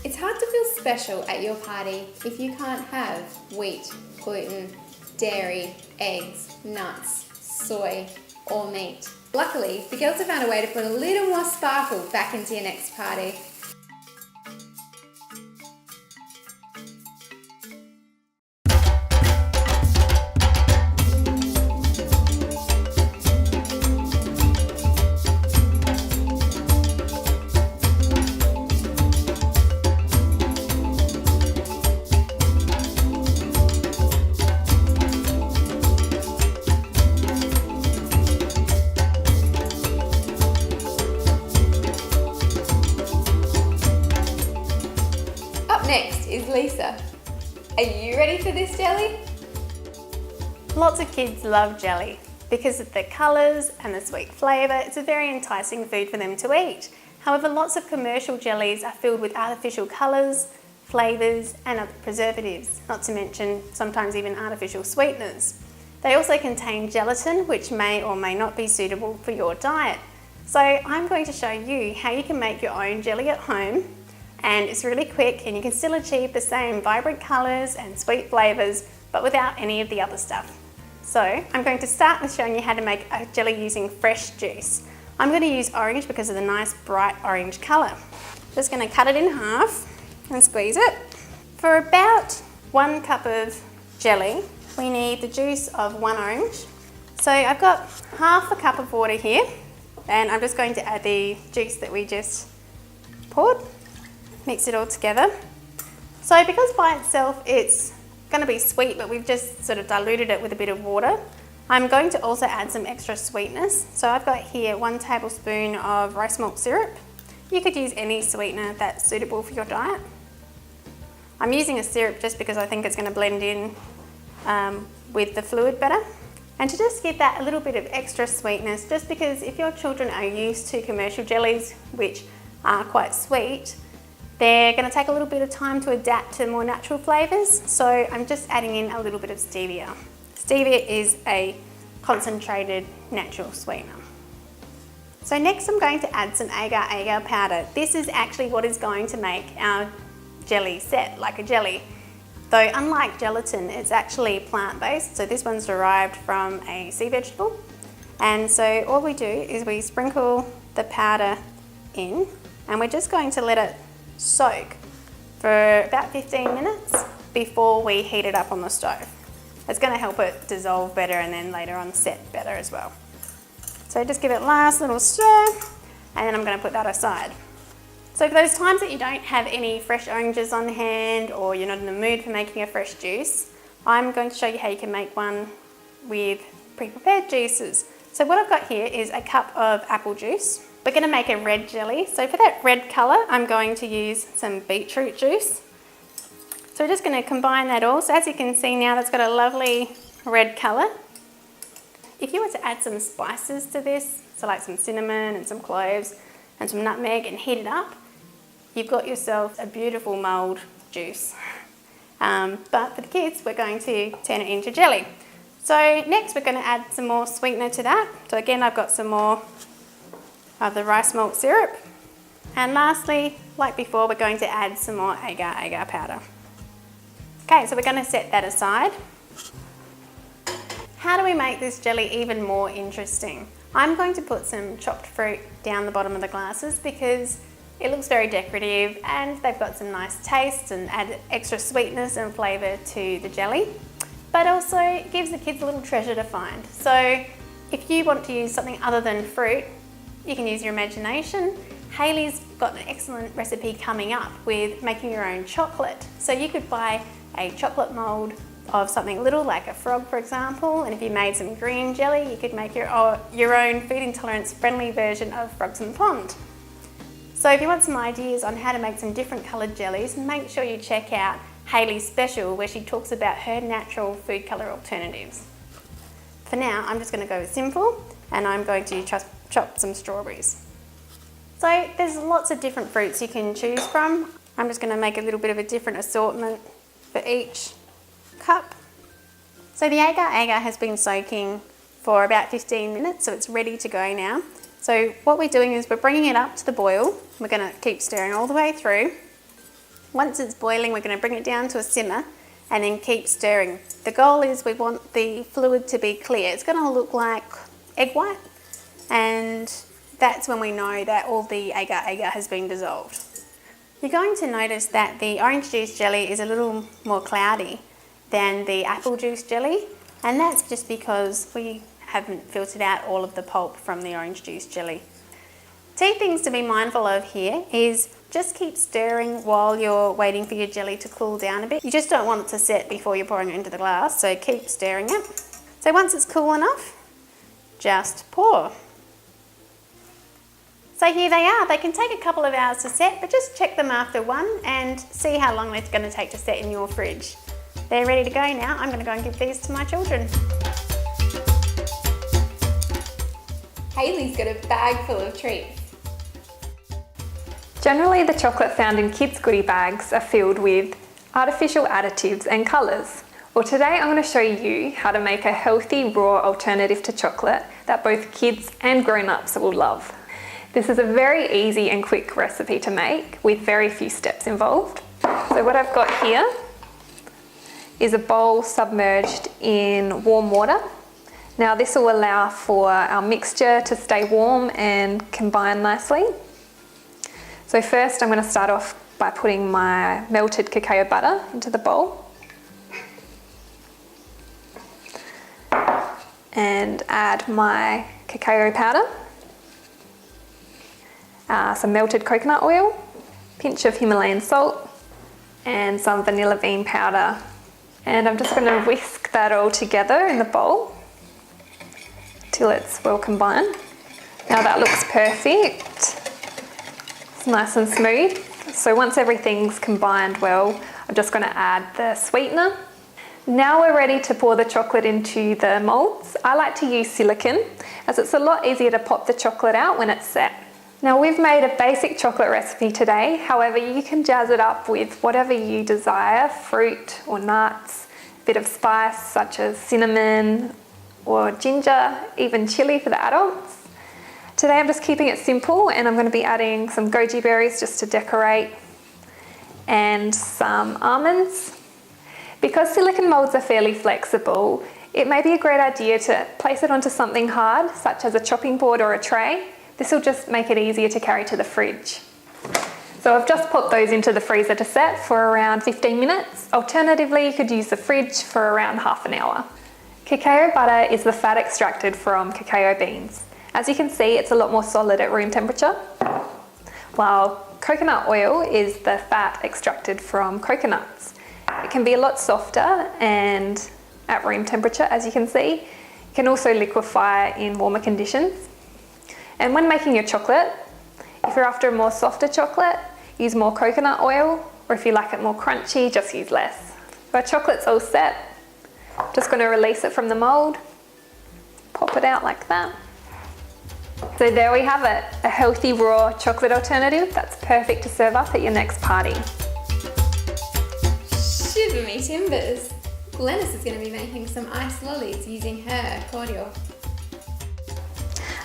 It's hard to feel special at your party if you can't have wheat, gluten, dairy, eggs, nuts, soy, or meat. Luckily, the girls have found a way to put a little more sparkle back into your next party. Next is Lisa. Are you ready for this jelly? Lots of kids love jelly. Because of the colours and the sweet flavour, it's a very enticing food for them to eat. However, lots of commercial jellies are filled with artificial colours, flavours and other preservatives, not to mention sometimes even artificial sweeteners. They also contain gelatin, which may or may not be suitable for your diet. So I'm going to show you how you can make your own jelly at home. And it's really quick and you can still achieve the same vibrant colours and sweet flavours but without any of the other stuff. So I'm going to start with showing you how to make a jelly using fresh juice. I'm going to use orange because of the nice bright orange colour. Just going to cut it in half and squeeze it. For about 1 cup of jelly we need the juice of 1 orange. So I've got half a cup of water here and I'm just going to add the juice that we just poured. Mix it all together. So because by itself it's going to be sweet but we've just sort of diluted it with a bit of water, I'm going to also add some extra sweetness. So I've got here 1 tablespoon of rice malt syrup. You could use any sweetener that's suitable for your diet. I'm using a syrup just because I think it's going to blend in with the fluid better. And to just give that a little bit of extra sweetness, just because if your children are used to commercial jellies which are quite sweet, they're going to take a little bit of time to adapt to more natural flavours, so I'm just adding in a little bit of stevia. Stevia is a concentrated natural sweetener. So next I'm going to add some agar-agar powder. This is actually what is going to make our jelly set like a jelly. Though unlike gelatin, it's actually plant-based, so this one's derived from a sea vegetable. And so all we do is we sprinkle the powder in and we're just going to let it soak for about 15 minutes before we heat it up on the stove. It's going to help it dissolve better and then later on set better as well. So just give it a last little stir and then I'm going to put that aside. So for those times that you don't have any fresh oranges on hand or you're not in the mood for making a fresh juice, I'm going to show you how you can make one with pre-prepared juices. So what I've got here is a cup of apple juice. We're going to make a red jelly, so for that red colour I'm going to use some beetroot juice. So we're just going to combine that all. So as you can see now, that's got a lovely red colour. If you were to add some spices to this, so like some cinnamon and some cloves and some nutmeg and heat it up, you've got yourself a beautiful mulled juice. But for the kids we're going to turn it into jelly. So next we're going to add some more sweetener to that. So again I've got some more of the rice malt syrup. And lastly, like before, we're going to add some more agar-agar powder. Okay, so we're going to set that aside. How do we make this jelly even more interesting? I'm going to put some chopped fruit down the bottom of the glasses because it looks very decorative and they've got some nice taste and add extra sweetness and flavour to the jelly. But also it gives the kids a little treasure to find. So if you want to use something other than fruit, you can use your imagination. Hayley's got an excellent recipe coming up with making your own chocolate. So you could buy a chocolate mould of something little like a frog, for example, and if you made some green jelly, you could make your own food intolerance friendly version of Frogs in the Pond. So if you want some ideas on how to make some different coloured jellies, make sure you check out Hayley's special where she talks about her natural food colour alternatives. For now, I'm just going to go simple and I'm going to chop some strawberries. So there's lots of different fruits you can choose from. I'm just going to make a little bit of a different assortment for each cup. So the agar-agar has been soaking for about 15 minutes, so it's ready to go now. So what we're doing is we're bringing it up to the boil. We're going to keep stirring all the way through. Once it's boiling, we're going to bring it down to a simmer and then keep stirring. The goal is we want the fluid to be clear. It's going to look like egg white, and that's when we know that all the agar-agar has been dissolved. You're going to notice that the orange juice jelly is a little more cloudy than the apple juice jelly, and that's just because we haven't filtered out all of the pulp from the orange juice jelly. Two things to be mindful of here is just keep stirring while you're waiting for your jelly to cool down a bit. You just don't want it to set before you're pouring it into the glass, so keep stirring it. So once it's cool enough, just pour. So here they are. They can take a couple of hours to set, but just check them after one and see how long they're going to take to set in your fridge. They're ready to go now. I'm going to go and give these to my children. Hayley's got a bag full of treats. Generally, the chocolate found in kids' goodie bags are filled with artificial additives and colours. Well, today I'm going to show you how to make a healthy raw alternative to chocolate that both kids and grown-ups will love. This is a very easy and quick recipe to make with very few steps involved. So what I've got here is a bowl submerged in warm water. Now this will allow for our mixture to stay warm and combine nicely. So first I'm going to start off by putting my melted cacao butter into the bowl. And add my cacao powder, some melted coconut oil, pinch of Himalayan salt, and some vanilla bean powder. And I'm just going to whisk that all together in the bowl till it's well combined. Now that looks perfect. It's nice and smooth. So once everything's combined well, I'm just going to add the sweetener. Now we're ready to pour the chocolate into the moulds. I like to use silicone as it's a lot easier to pop the chocolate out when it's set. Now we've made a basic chocolate recipe today, however you can jazz it up with whatever you desire, fruit or nuts, a bit of spice such as cinnamon or ginger, even chili for the adults. Today I'm just keeping it simple and I'm going to be adding some goji berries just to decorate and some almonds. Because silicone moulds are fairly flexible, it may be a great idea to place it onto something hard, such as a chopping board or a tray. This will just make it easier to carry to the fridge. So I've just popped those into the freezer to set for around 15 minutes. Alternatively, you could use the fridge for around half an hour. Cacao butter is the fat extracted from cacao beans. As you can see, it's a lot more solid at room temperature, while coconut oil is the fat extracted from coconuts. It can be a lot softer and at room temperature, as you can see. It can also liquefy in warmer conditions. And when making your chocolate, if you're after a more softer chocolate, use more coconut oil, or if you like it more crunchy, just use less. Our chocolate's all set. Just going to release it from the mould, pop it out like that. So there we have it, a healthy raw chocolate alternative that's perfect to serve up at your next party. Shiver me timbers! Glennis is going to be making some ice lollies using her cordial.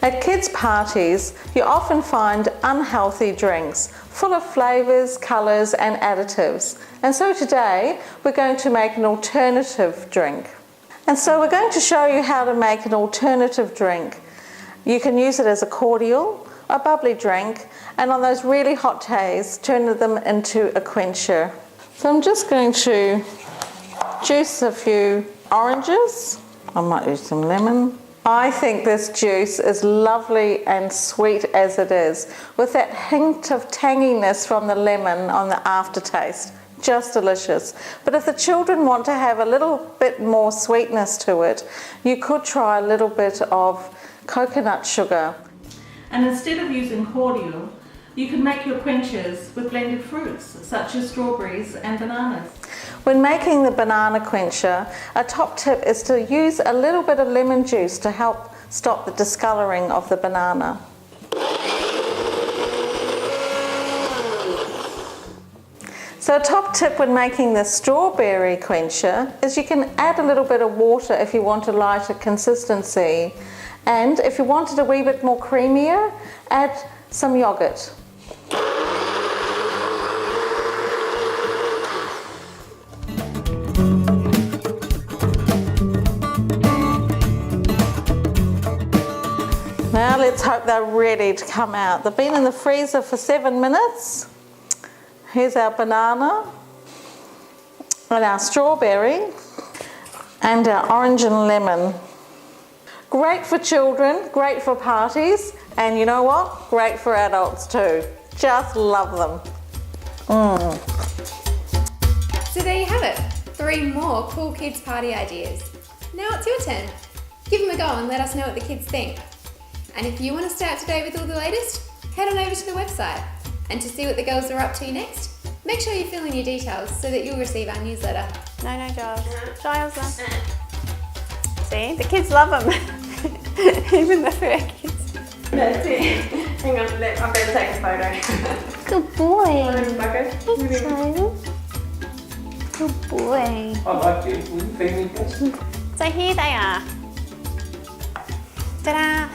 At kids' parties, you often find unhealthy drinks full of flavours, colours and additives. And so today we're going to make an alternative drink. And so we're going to show you how to make an alternative drink. You can use it as a cordial, a bubbly drink, and on those really hot days, turn them into a quencher. So I'm just going to juice a few oranges. I might use some lemon. I think this juice is lovely and sweet as it is, with that hint of tanginess from the lemon on the aftertaste. Just delicious. But if the children want to have a little bit more sweetness to it, you could try a little bit of coconut sugar. And instead of using cordial, you can make your quenchers with blended fruits such as strawberries and bananas. When making the banana quencher, a top tip is to use a little bit of lemon juice to help stop the discolouring of the banana. So a top tip when making the strawberry quencher is you can add a little bit of water if you want a lighter consistency. And if you want it a wee bit more creamier, add some yoghurt. hope they're ready to come out. They've been in the freezer for 7 minutes. Here's our banana and our strawberry and our orange and lemon. Great for children, great for parties, and you know what? Great for adults too. Just love them. So there you have it, 3 more cool kids party ideas. Now it's your turn. Give them a go and let us know what the kids think. And if you want to stay up to date with all the latest, head on over to the website. And to see what the girls are up to next, make sure you fill in your details so that you'll receive our newsletter. No, Giles. Giles, no. See, the kids love them. Even the fur kids. That's it. Hang on, I'm going to take a photo. Good boy. Good Good boy. I like you. Will you feed me, please? So here they are. Ta-da!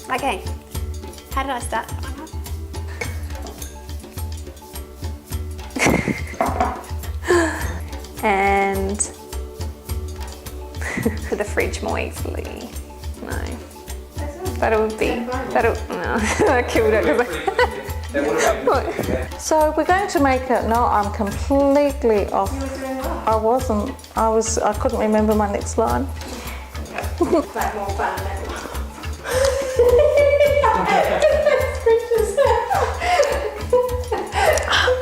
Okay, how did I start that one up? And for the fridge more easily. No. That'll no, I killed it. So we're going to make it. No, I'm completely off. I wasn't. I couldn't remember my next line.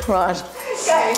Right. Okay.